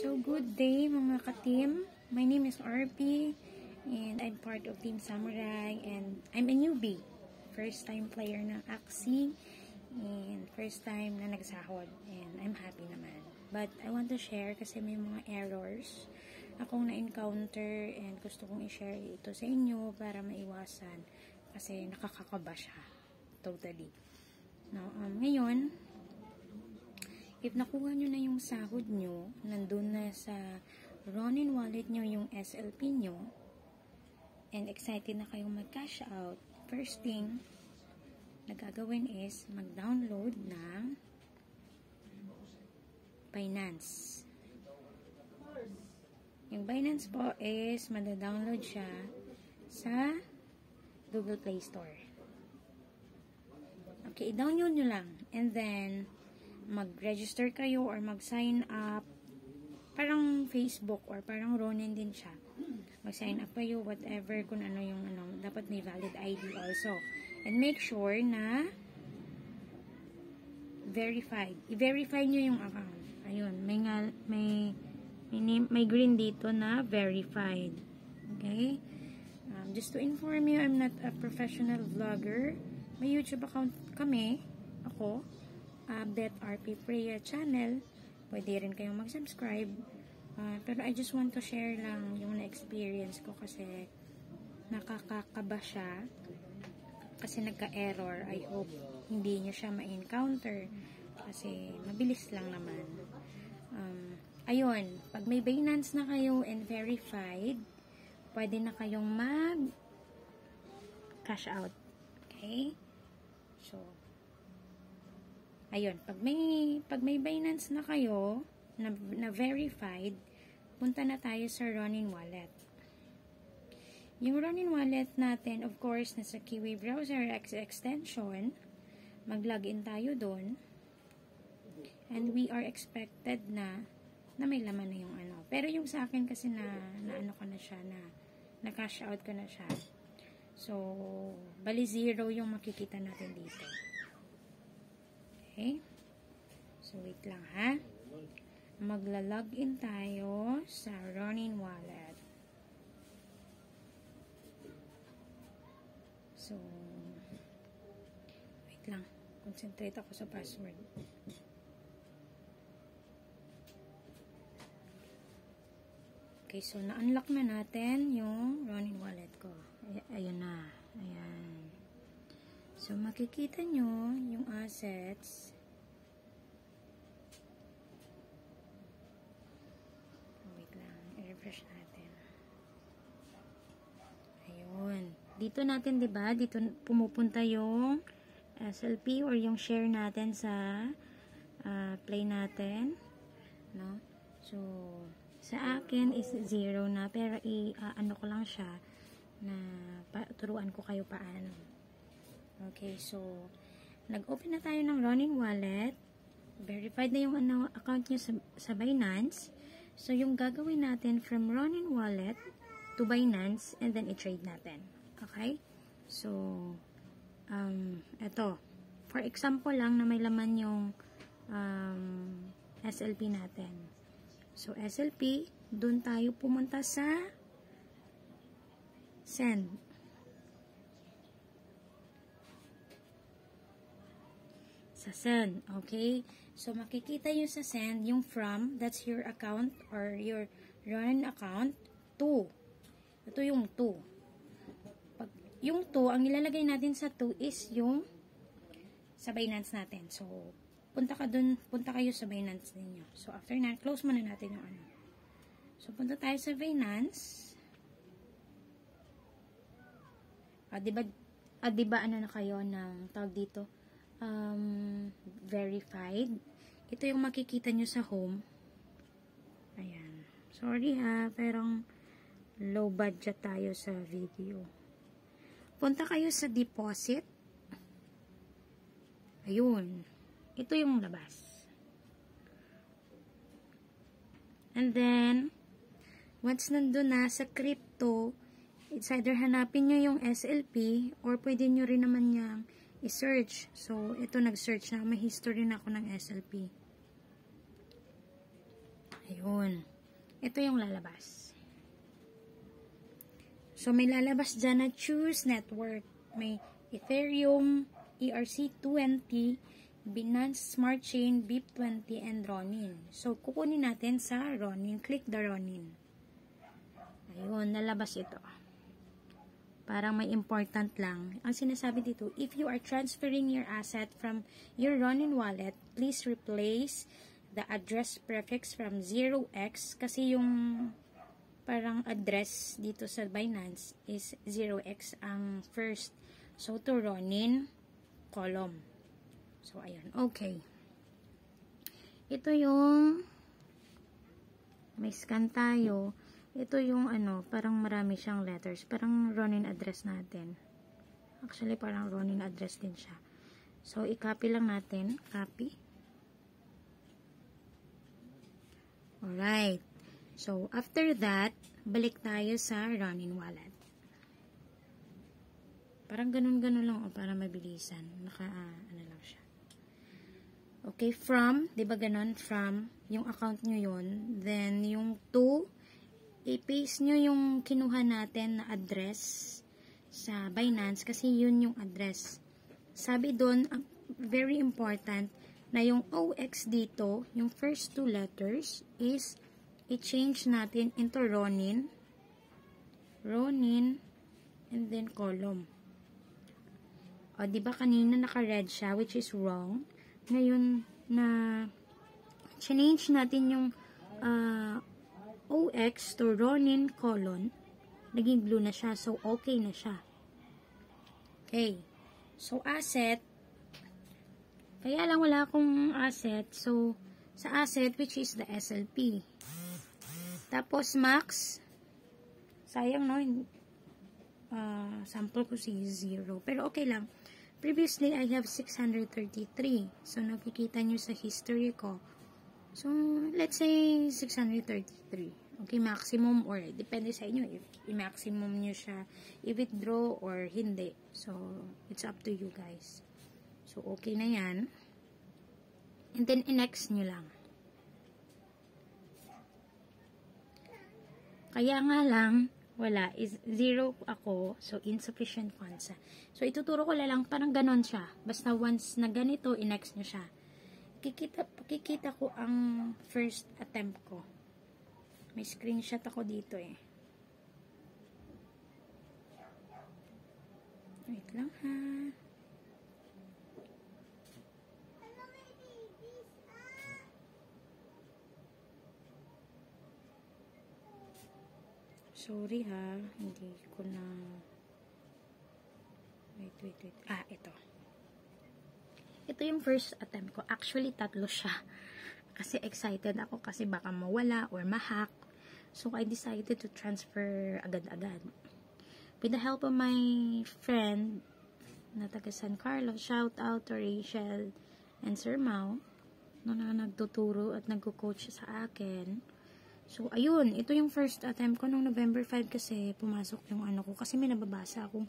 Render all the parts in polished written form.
So, good day mga ka-team. My name is RP and I'm part of Team Samurai and I'm a newbie. First time player ng Axie and first time na nagsahod and I'm happy naman. But I want to share kasi may mga errors akong na-encounter and gusto kong i-share ito sa inyo para maiwasan kasi nakakakaba siya. Totally. Now, ngayon, if nakuha nyo na yung sahod nyo, nandun na sa Ronin wallet nyo yung SLP nyo, and excited na kayong mag-cash out, first thing na gagawin is mag-download ng Binance. Yung Binance po is mada-download siya sa Google Play Store. Okay, i-download nyo lang. And then, mag-register kayo or mag-sign up. Parang Facebook or parang Ronin din siya. Mag-sign up kayo, whatever, kung ano yung ano. Dapat may valid ID also. And make sure na verified. I-verify nyo yung account. Ayun, may green dito na verified. Okay? Just to inform you, I'm not a professional vlogger. May YouTube account kami. Ako. Bet RP Prayer channel. Pwede rin kayong mag-subscribe. Pero I just want to share lang yung na-experience ko kasi nakakakaba siya. Kasi nagka-error. I hope hindi nyo siya ma-encounter. Kasi mabilis lang naman. Ayun. Pag may Binance na kayo and verified, pwede na kayong mag-cash out. Okay? So, ayun, pag may Binance na kayo, na verified, punta na tayo sa Ronin wallet. Yung Ronin wallet natin, of course, nasa Kiwi Browser extension, mag-login tayo doon, and we are expected na may laman na yung ano. Pero yung sa akin kasi na ano ko na siya, na cash out ko na siya. So, bali 0 yung makikita natin dito. Okay? So, wait lang ha. Magla-login tayo sa Ronin wallet. So, wait lang. Concentrate ako sa password. Okay, so na-unlock na natin yung Ronin wallet ko. Ayun na. Ayan. So, makikita nyo yung assets. Wait lang. I-refresh natin. Ayun. Dito natin, diba? Dito pumupunta yung SLP or yung share natin sa play natin. No? So, sa akin is 0 na. Pero, ano ko lang siya na turuan ko kayo paano. Okay, so, nag-open na tayo ng Ronin wallet. Verified na yung account nyo sa Binance. So, yung gagawin natin from Ronin wallet to Binance and then i-trade natin. Okay? So, eto. For example lang na may laman yung SLP natin. So, SLP, dun tayo pumunta sa send. Sa send, okay? So, makikita nyo sa send, yung from, that's your account or your Ronin account, to. Ito yung to. Yung to, ang ilalagay natin sa to is yung sa Binance natin. So, punta kayo sa Binance ninyo. So, after na, close muna natin yung ano. So, punta tayo sa Binance. Diba ano na kayo ng tawag dito? Verified. Ito yung makikita nyo sa home. Ayan. Sorry ha, pero low budget tayo sa video. Punta kayo sa deposit. Ayun. Ito yung labas. And then, once nandun na sa crypto, it's either hanapin nyo yung SLP or pwede nyo rin naman niyang i-search. So, ito nag-search na. May history na ako ng SLP. Ayun. ito yung lalabas. So, may lalabas dyan na choose network. May Ethereum, ERC20, Binance Smart Chain, BIP20, and Ronin. So, kukunin natin sa Ronin. Click the Ronin. Ayun, nalabas ito. Parang may important lang. Ang sinasabi dito, if you are transferring your asset from your Ronin wallet, please replace the address prefix from 0x kasi yung parang address dito sa Binance is 0x ang first. So, to Ronin column. So, ayan. Okay. Ito yung may scan tayo. Ito yung parang marami siyang letters. Parang Ronin address natin. Actually, parang Ronin address din siya. So, i-copy lang natin. Copy. Alright. So, after that, balik tayo sa Ronin wallet. Parang ganun-ganun lang. Para mabilisan. Ano lang siya. Okay, from, di ba ganun? From, yung account nyo yun. Then, yung to, i-paste nyo yung kinuha natin na address sa Binance kasi yun yung address. Sabi doon, very important, na yung OX dito, yung first two letters is i-change natin into Ronin, and then column. O, diba kanina naka-red siya, which is wrong. Ngayon, na change natin yung OX to Ronin colon, naging blue na siya. So, okay na siya. Okay. So, asset. Kaya lang wala akong asset. So, sa asset, which is the SLP. Tapos, max. Sayang, no? Sample ko si 0. Pero, okay lang. Previously, I have 633. So, nakikita nyo sa history ko. So, let's say 633. Okay, maximum or depende sa inyo if i-maximum nyo siya, i-withdraw or hindi. So, it's up to you guys. So, okay na yan. And then, i-next nyo lang. Kaya nga lang, wala. Is 0 ako. So, insufficient funds. So, ituturo ko lang parang ganon siya. Basta once na ganito, i-next nyo siya. Kikita ko ang first attempt ko. May screenshot ako dito eh. Wait lang ha. Sorry ha. Hindi ko na... Wait. Ito. Ito yung first attempt ko. Actually, 3 siya. Kasi excited ako kasi baka mawala or mahack. So, I decided to transfer agad-agad. With the help of my friend na taga San Carlos, shout out to Rachel and Sir Mau na nagtuturo at nagko-coach sa akin. So, ayun. Ito yung first attempt ko nung November 5 kasi pumasok yung ko. Kasi may nababasa akong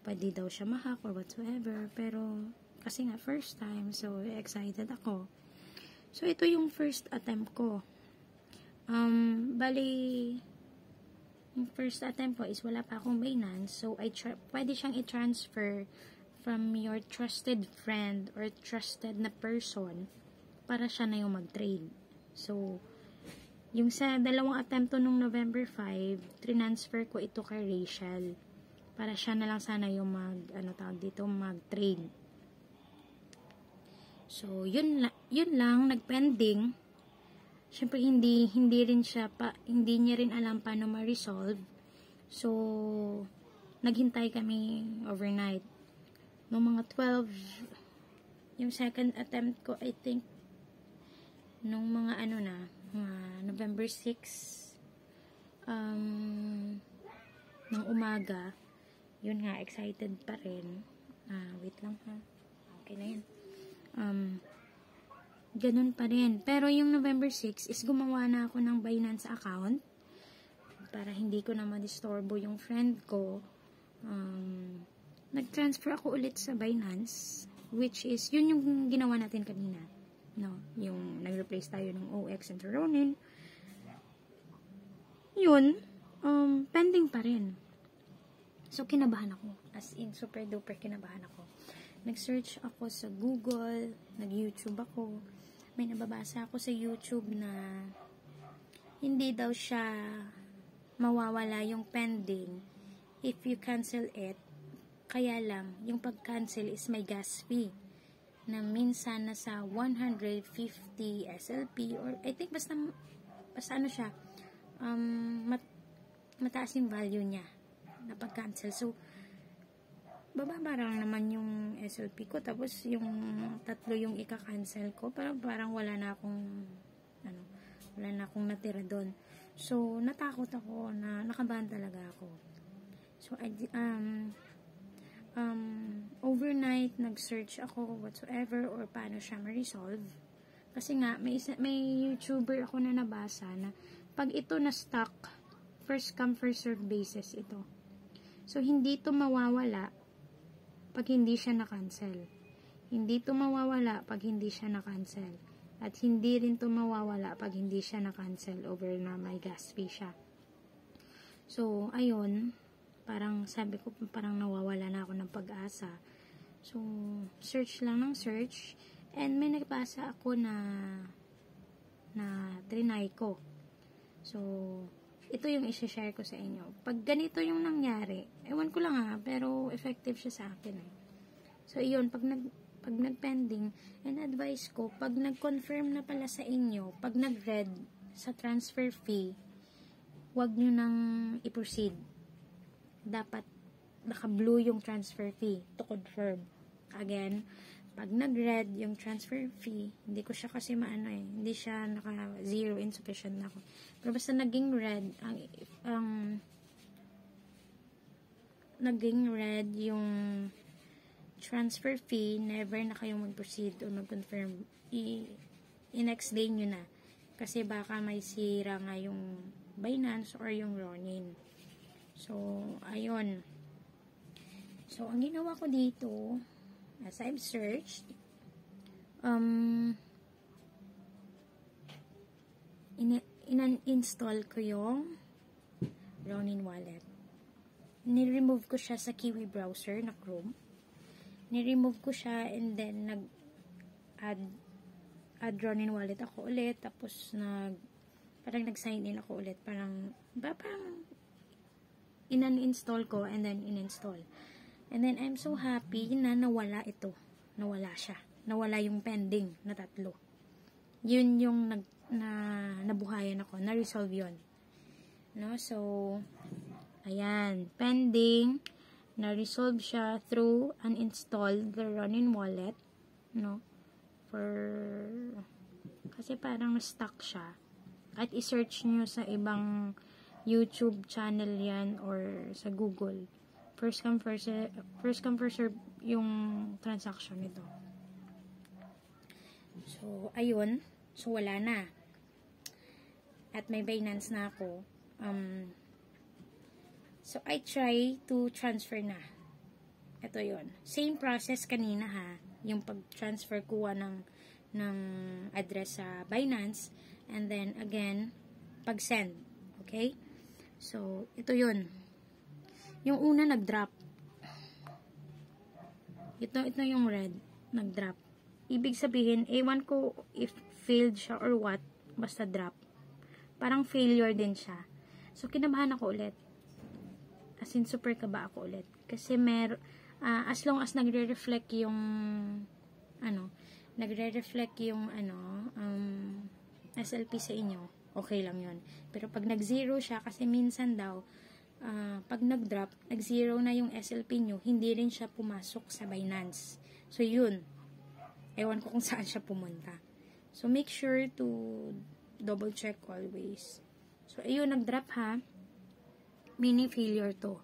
pwede daw siya mahack or whatsoever. Pero, kasi nga first time. So, excited ako. So, ito yung first attempt ko. Bali, yung first attempt ko is wala pa akong Binance. So, pwede siyang i-transfer from your trusted friend or trusted na person para siya na yung mag-trade. So, yung sa dalawang attempt to nung November 5, transfer ko ito kay Rachel. Para siya na lang sana yung mag-trade. So, yun lang, nag-pending. Siyempre, hindi niya rin alam paano ma-resolve. So, naghintay kami overnight. Noong mga 12, yung second attempt ko, I think, nung mga November 6, ng umaga, yun nga, excited pa rin. Wait lang ha. Okay na yan. Ganun pa rin. Pero yung November 6 is gumawa na ako ng Binance account para hindi ko na ma-disturbo yung friend ko. Nag-transfer ako ulit sa Binance, which is, yun yung ginawa natin kanina. No? Yung nag-replace tayo ng OX and Ronin. yun, pending pa rin. So, kinabahan ako. As in, super duper kinabahan ako. Nag-search ako sa Google, nag-YouTube ako. May nababasa ako sa YouTube na hindi daw siya mawawala yung pending if you cancel it. Kaya lang, yung pag-cancel is may gas fee na minsan nasa 150 SLP or I think basta ano siya, mataas yung value niya na pag-cancel. So, bababa lang naman yung SLP ko, tapos yung tatlo yung ika-cancel ko, parang wala na akong natira doon. So, natakot ako, na nakabahan talaga ako. So, overnight nag-search ako whatsoever or paano siya ma-resolve. Kasi nga may YouTuber ako na nabasa na pag ito na stuck, first come first serve basis ito. So, hindi ito mawawala pag hindi siya na-cancel. Hindi ito mawawala pag hindi siya na-cancel. At hindi rin ito mawawala pag hindi siya na-cancel over na may gas fee siya. So, ayun, parang sabi ko, parang nawawala na ako ng pag-asa. So, search lang ng search. And may nagbasa ako na trinay ko. So, ito yung isi-share ko sa inyo. Pag ganito yung nangyari, ewan ko lang pero effective siya sa akin eh. So, iyon, pag nag-pending, and advice ko, pag nag-confirm na pala sa inyo, pag nag-red sa transfer fee, wag nyo nang i-proceed. Dapat naka-blue yung transfer fee to confirm. Again, pag nag-red yung transfer fee, hindi ko siya kasi hindi siya naka-zero, insufficient na ako. Pero basta naging red, naging red yung transfer fee, never na kayong mag-proceed o mag-confirm. I-next day nyo na. Kasi baka may sira nga yung Binance or yung Ronin. So, ayun. So, ang ginawa ko dito, as I've searched, in-install ko yung Ronin wallet. Ni-remove ko siya sa Kiwi browser na Chrome. Ni-remove ko siya and then nag-add Ronin wallet ako ulit. Tapos parang nag-sign in ako ulit. Parang in-uninstall ko and then in-install. And then, I'm so happy na nawala ito. Nawala siya. Nawala yung pending na tatlo. Yun yung nabuhayan ako. Na-resolve yun. No? So, ayan. Pending. Na-resolve siya through uninstall the Ronin wallet. No? Kasi parang na-stuck siya. At i-search nyo sa ibang YouTube channel yan or sa Google. First come first serve yung transaction nito. So, ayun. So, wala na. At may Binance na ako. So, I try to transfer na. Ito yun. Same process kanina yung pag-transfer kuha ng address sa Binance. And then, again, pag-send. Okay? So, ito yun. Yung una nag-drop. Ito yung red. Nag-drop. Ibig sabihin, ewan ko if failed siya or what. Basta drop. Parang failure din siya. So, kinabahan ako ulit. As in, super kaba ako ulit. Kasi as long as nagre-reflect yung SLP sa inyo, okay lang yun. Pero pag nag-zero siya, kasi minsan daw, pag nag-drop, nag-zero na yung SLP nyo, hindi rin siya pumasok sa Binance. So, yun. Ewan ko kung saan siya pumunta. So, make sure to double check always. So, ayun, nag-drop Meaning failure to.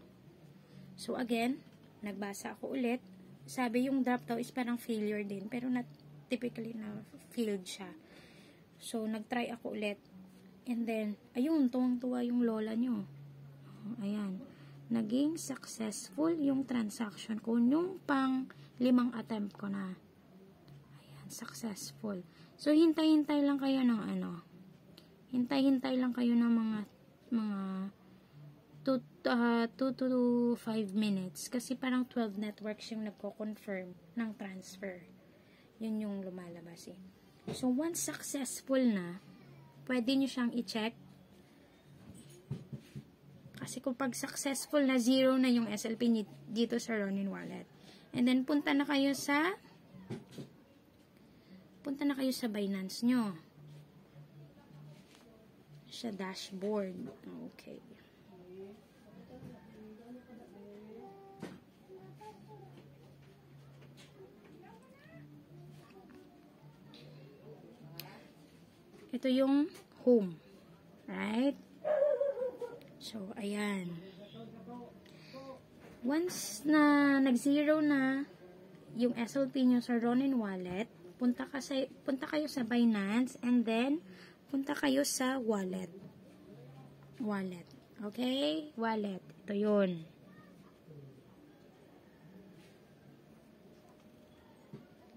So, again, nagbasa ako ulit. Sabi yung drop daw is parang failure din. Pero typically na failed siya. So, nag-try ako ulit. And then, ayun, tuwang-tuwa yung lola nyo. Ayan. Naging successful yung transaction ko. Yung pang 5 attempt ko na. Ayan, successful. So, hintay-hintay lang kayo ng hintay-hintay lang kayo ng mga mga 2 to 5 minutes. Kasi parang 12 networks yung nagko-confirm ng transfer. Yun yung lumalabas eh. So, once successful na, pwede nyo siyang i-check. Kasi kung pag successful na, 0 na yung SLP dito sa Ronin Wallet. And then, punta na kayo sa Binance nyo. Sa dashboard. Okay. Ito yung home. Right? So, ayan. Once na nag-0 na yung SLP nyo sa Ronin Wallet, punta kayo sa Binance and then punta kayo sa wallet. Okay? Wallet. Ito yun.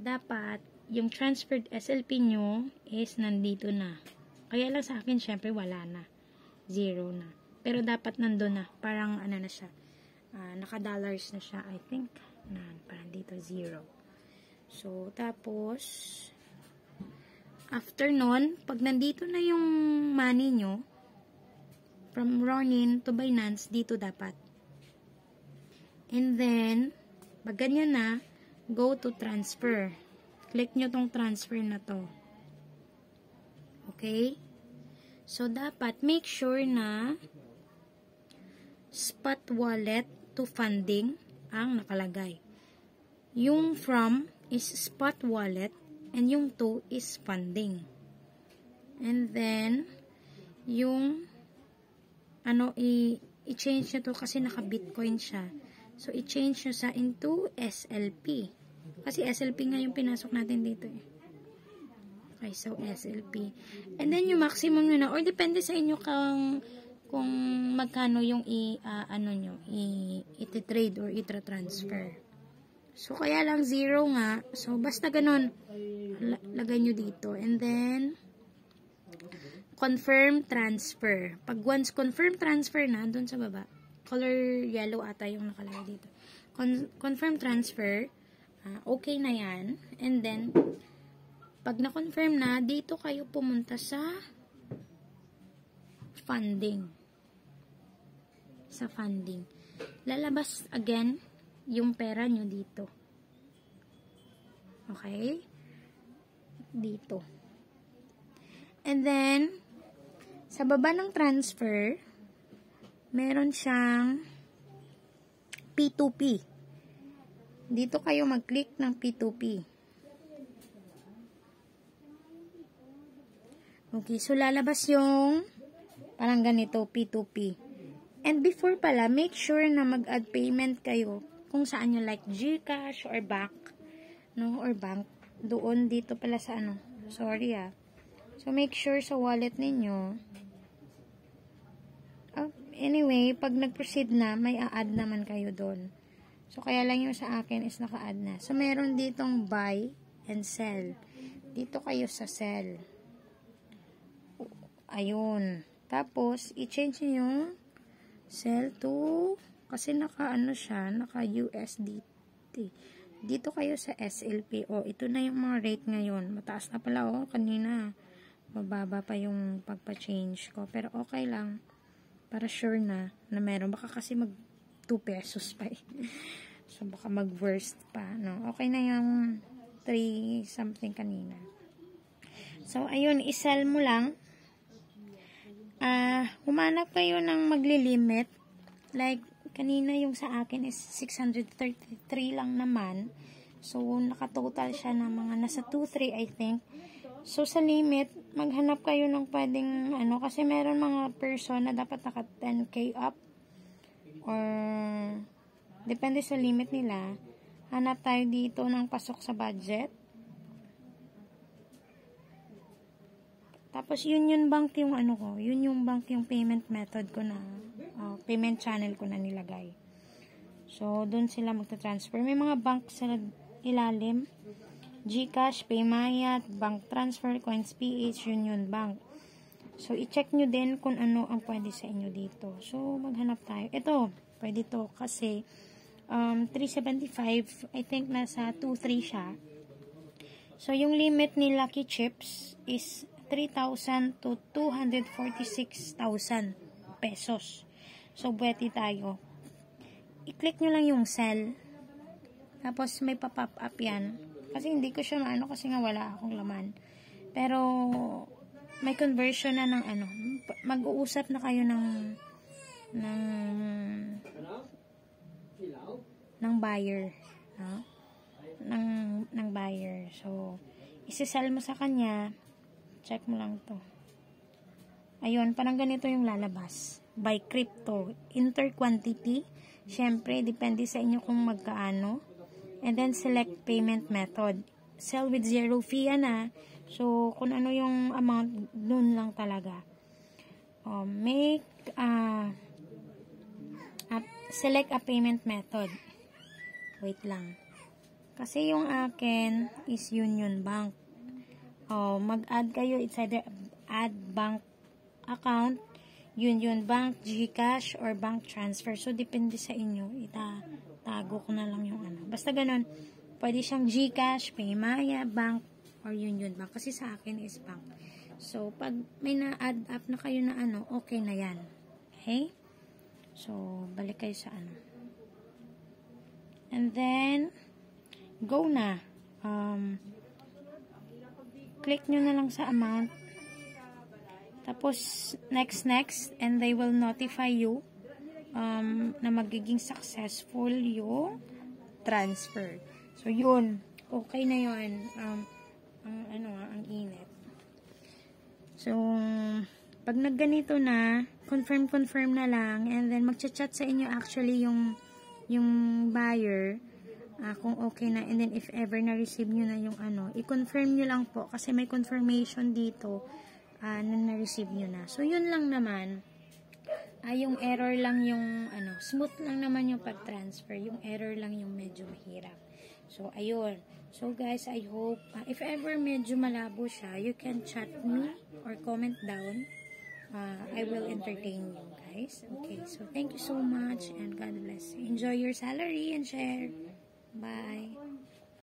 Dapat, yung transferred SLP nyo is nandito na. Kaya lang sa akin, syempre, wala na. 0 na. Pero dapat nandun na. Parang, ano na siya. Naka-dollars na siya, I think. Parang dito, 0. So, tapos, after nun, pag nandito na yung money nyo, from Ronin to Binance, dito dapat. And then, pag ganyan na, go to transfer. Click nyo tong transfer na to. Okay? So, dapat make sure na spot wallet to funding ang nakalagay. Yung from is spot wallet and yung to is funding. And then, yung i-change nyo to kasi naka-Bitcoin siya. So, i-change nyo sa into SLP. Kasi SLP nga yung pinasok natin dito eh. Okay, so SLP. And then, yung maximum nyo na, or depende sa inyo kung magkano yung iti-trade or itra-transfer. So, kaya lang 0 nga. So, basta ganun. Lagay nyo dito. And then, confirm transfer. Pag once confirm transfer na, dun sa baba, color yellow ata yung nakalagay dito. Confirm transfer, okay na yan. And then, pag na-confirm na, dito kayo pumunta sa funding. Sa funding. Lalabas again yung pera nyo dito. Okay? Dito. And then, sa baba ng transfer, meron siyang P2P. Dito kayo mag-click ng P2P. Okay, so lalabas yung parang ganito, P2P. And before pala, make sure na mag-add payment kayo kung saan nyo, like GCash or bank, no, or bank, doon dito pala sa sorry so make sure sa wallet ninyo, anyway, pag nag-proceed na, may a-add naman kayo doon. So kaya lang yung sa akin is naka-add na. So meron ditong buy and sell. Dito kayo sa sell. Ayun. Tapos i-change nyo yung sell to, kasi naka-USDT. Dito kayo sa SLP. Ito na yung mga rate ngayon. Mataas na pala, kanina. Mababa pa yung pagpa-change ko. Pero okay lang. Para sure na meron. Baka kasi mag 2 pesos pa eh. So, baka mag-worst pa, no? Okay na yung 3 something kanina. So, ayun, isell mo lang. Humanap kayo ng magli-limit. Like, kanina yung sa akin is 633 lang naman. So, nakatotal siya ng mga nasa 2-3 I think. So, sa limit, maghanap kayo ng pwedeng, kasi meron mga person na dapat naka 10K up. Or, depende sa limit nila. Hanap tayo dito ng pasok sa budget. Tapos, Union Bank yung Union Bank yung payment method ko na, payment channel ko na nilagay. So, dun sila magta-transfer. May mga bank sa ilalim. GCash, Paymaya, Bank Transfer, CoinsPH, Union Bank. So, i-check nyo din kung ano ang pwede sa inyo dito. So, maghanap tayo. Ito, pwede to kasi 375, I think nasa 2.3 siya. So, yung limit ni Lucky Chips is 3,000 to 246,000 pesos. So, pwede tayo. I-click nyo lang yung sell. Tapos, may pa-pop up yan. Kasi hindi ko siya maano kasi nga wala akong laman. Pero, may conversion na ng ano. Mag-uusap na kayo ng buyer. No? Ng buyer. So, isi-sell mo sa kanya. Check mo lang to. Ayun, parang ganito yung lalabas. Buy crypto. Enter quantity. Siyempre, depende sa inyo kung magkaano. And then, select payment method. Sell with zero fee yan ah. So, kung ano yung amount, dun lang talaga. Select a payment method. Wait lang. Kasi yung akin is Union Bank. Mag-add kayo. It's either add bank account, Union Bank, GCash, or bank transfer. So, depende sa inyo. Itago ko na lang yung ano. Basta ganun. Pwede siyang GCash, Paymaya, bank, or Union Bank. Kasi sa akin is bank. So, pag may na-add up na kayo na ano, okay na yan. Okay? So, balik kayo sa ano. And then, go na. Click nyo na lang sa amount. Tapos, next, and they will notify you na magiging successful yung transfer. So, yun. Okay na yun. Ang init. So, pag nagganito na, confirm na lang, and then magchat-chat sa inyo actually yung buyer, kung okay na, and then if ever na-receive nyo na yung ano, i-confirm nyo lang po, kasi may confirmation dito, na na-receive nyo na. So, yun lang naman. Yung error lang yung, smooth lang naman yung pag-transfer. Yung error lang yung medyo mahirap. So, ayun. So, guys, I hope, if ever medyo malabo siya, you can chat me or comment down. I will entertain you, guys. Okay, so thank you so much and God bless. Enjoy your salary and share. Bye.